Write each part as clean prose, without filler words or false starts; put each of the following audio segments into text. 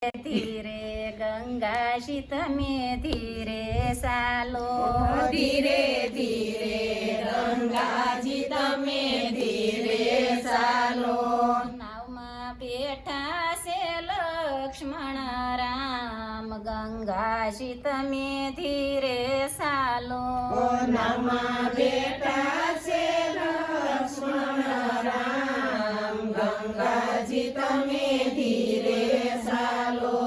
ધીરે ગંગાજી તમે ધીરે ચાલો, ધીરે ધીરે ગંગાજી તમે ધીરે ચાલો. નાવમાં બેઠા છે લક્ષ્મણ રામ, ગંગાજી તમે ધીરે ચાલો. નાવમાં બેઠા છે લક્ષ્મણ રામ, ગંગાજી તમે ધીરે ચાલો.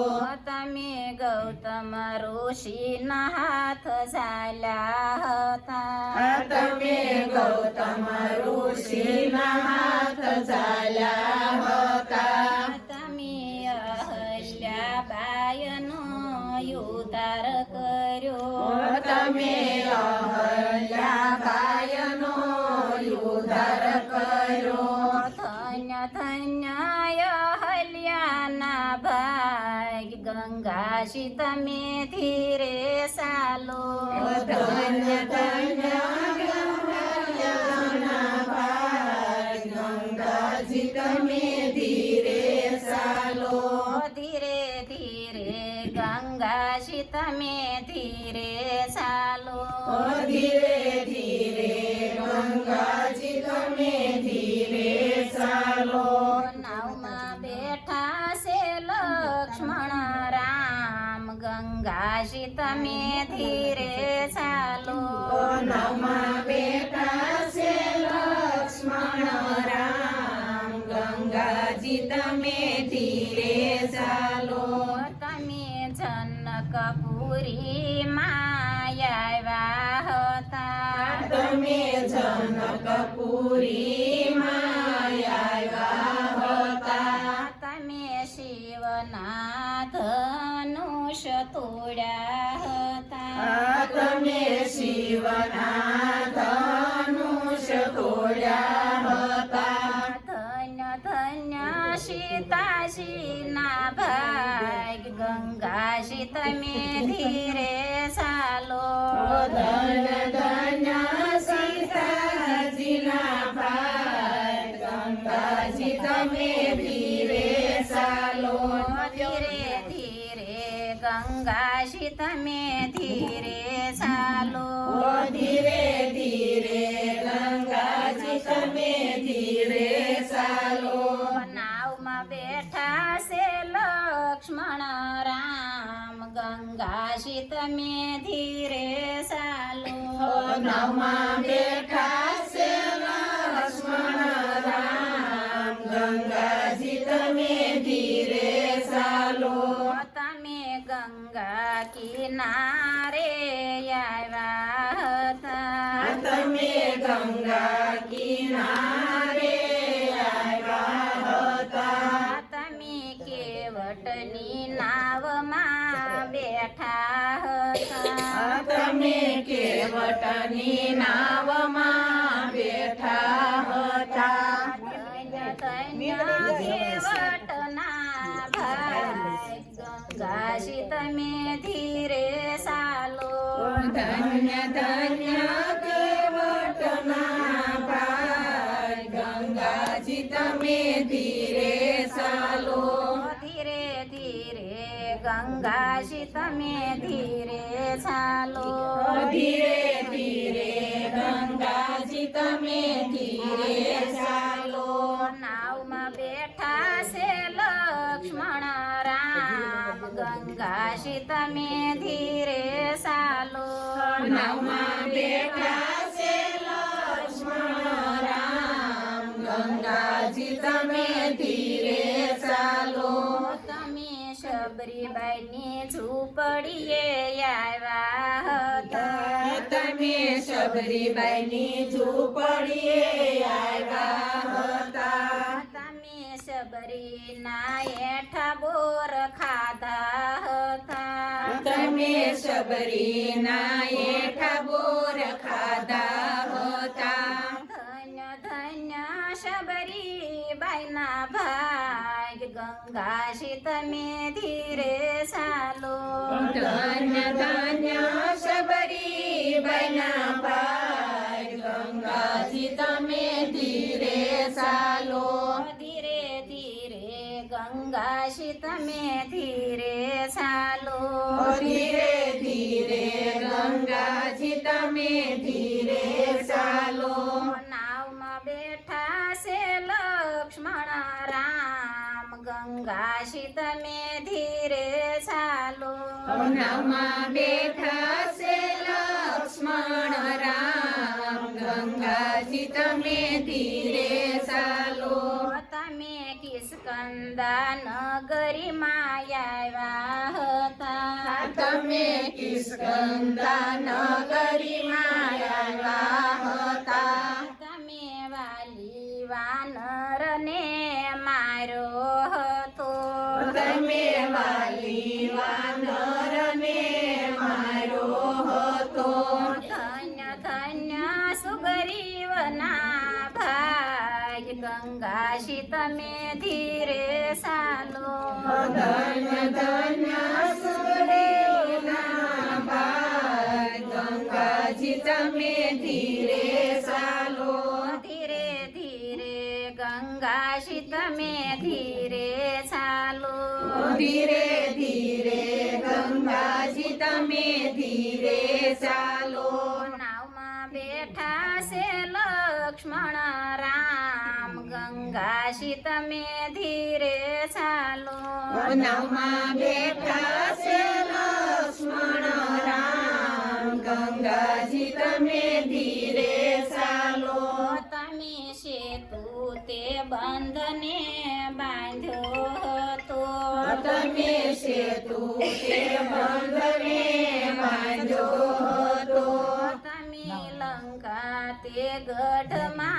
તમે ગૌતમ ઋષિના હાથ ઝાલ્યા હતા, તમે ગૌતમ ઋષિના હાથ ઝાલ્યા હતા. તમે અહલ્યાબાઈનો ઉદ્ધાર કર્યો, તમે અહલ્યાબાઈનો ઉદ્ધાર કર્યો. ધન્ય ધન્ય અહલ્યાના ભાઈ, ગંગાજી તમે ધીરે ચાલો. ધન્ય ધન્ય અહલ્યાના ભાઈ, ગંગાજી તમે ધીરે ચાલો. ધીરે ધીરે ગંગાજી તમે ધીરે ચાલો. ધીરે ધીરે ગંગાજી તમે ધીરે ચાલો. નાવમાં બેઠા છે લક્ષ્મણ રામ, ગંગાજી તમે ધીરે ચાલો. નાવમાં બેઠા છે લક્ષ્મણ રામ, ગંગાજી તમે ધીરે ચાલો. તમે જનકપુરી માં આવ્યા હતા, તમે જનકપુરી માં આવ્યા હતા. તમે શિવના ધનુષ તોડ્યા હતા, તમે શિવના ધનુષ તોડ્યા હતા. ધન્ય ધન્ય સીતાજીના ભાઈ, ગંગાજી તમે ધીરે ચાલો. ધન્ય ધન્ય સીતાજીના ભાઈ, ગંગાજી તમે ધીરે ચાલો. ધીરે ધીરે ગંગાજી તમે ધીરે ચાલો. ધીરે ધીરે ગંગાજી તમે ધીરે ચાલો. નાવમાં બેઠા છે લક્ષ્મણ રામ, ગંગાજી તમે ધીરે ચાલો. નાવમાં બેઠા છે લક્ષ્મણ રામ, ગંગાજી તમે ધીરે ચાલો. તમે ગંગા કિનારે આવ્યા હતા, તમે ગંગા કિનારે આવ્યા હતા. તમે કેવટની નાવમાં બેઠા હતા, તમે કેવટની નાવમાં બેઠા હતા. ધન્ય ધન્ય કેવટના ભાઈ, ગંગાજી તમે ધીરે ચાલો. ધન્ય ધન્ય કેવટના ભાઈ, ગંગાજી તમે ધીરે ચાલો. ધીરે ધીરે ગંગાજી તમે ધીરે ચાલો. ધીરે ધીરે ગંગાજી તમે ધીરે ચાલો. નાવમાં બેઠા છે લક્ષ્મણ રામ, ગંગાજી તમે ધીરે ચાલો. નાવમાં બેઠા છે લક્ષ્મણ રામ, ગંગાજી તમે ધીરે ચાલો. તમે શબરીબાઈની ઝૂંપડીએ આવ્યા હતા, તમે શબરીબાઈની ઝૂંપડીએ આવ્યા હતા. તમે શબરીના હેઠા બોર ખાધા હતા, તમે શબરીના હેઠા બોર ખાધા હતા. ધન્ય ધન્ય શબરીબાઈના ભાઈ, ગંગાજી તમે ધીરે ચાલો. ધન્ય ધન્ય શબરીબાઈના ભાઈ, ગંગાજી તમે ધીરે ચાલો. ધીરે ધીરે ગંગા ગંગાજી તમે ધીરે ચાલો ધીરે ધીરે ગંગાજી તમે ધીરે ચાલો નાવમાં બેઠા છે લક્ષ્મણ રામ ગંગાજી તમે ધીરે ચાલો નાવમાં બેઠા છે લક્ષ્મણ રામ ગંગાજી તમે ધીરે ચાલો તમે કિસ્કંદા નગરીમાં આવ્યા હતા તમે કિસ્કંદા નગરીમાં આવ્યા હતા તમે વાલી વાનરને માર્યો હતો તમે વાલી વાનરને માર્યો હતો ધન્ય ધન્ય સુગ્રીવના ભાગ ગંગાજી તમે ધીરે ચાલો ધન્ય ધન્ય સુગ્રીવના ભાઈ ગંગાજી તમે ધીરે ચાલો ધીરે ધીરે ગંગાજી તમે ધીરે ચાલો ધીરે ધીરે ગંગાજી તમે ધીરે ચાલો નાવમાં બેઠા છે લક્ષ્મણ રામ ગંગાજી તમે ધીરે ચાલો નાવમાં બેઠા છે લક્ષ્મણ રામ ગંગાજી તમે ધીરે ચાલો તમે સેતુ તે બંધને બાંધ્યો હતો તમે સેતુ તે બંધને બાંધ્યો હતો તમે લંકા તે ગઢમાં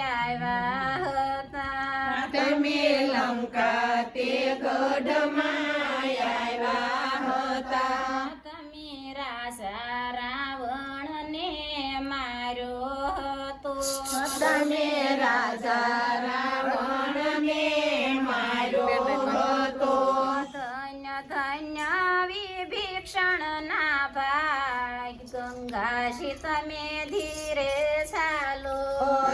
આવ્યા હતા તમે લંકા તે ગઢમાં આવ્યા હતા તમે રાજા રાવણને માર્યો હતો તમે રાજા રાવણને માર્યો હતો ધન્ય ધન્ય વિભીષણના ભાગ ગંગાજી તમે ધીરે ચાલો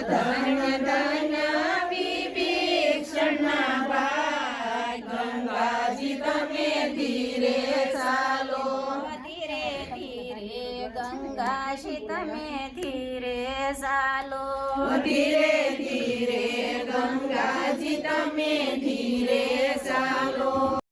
ધન્ય ધન્ય વિભીષણના ભાઈ ગંગાજી તમે ધીરે ચાલો ધીરે ધીરે ગંગાજી તમે ધીરે ચાલો ધીરે ધીરે ગંગાજી તમે ધીરે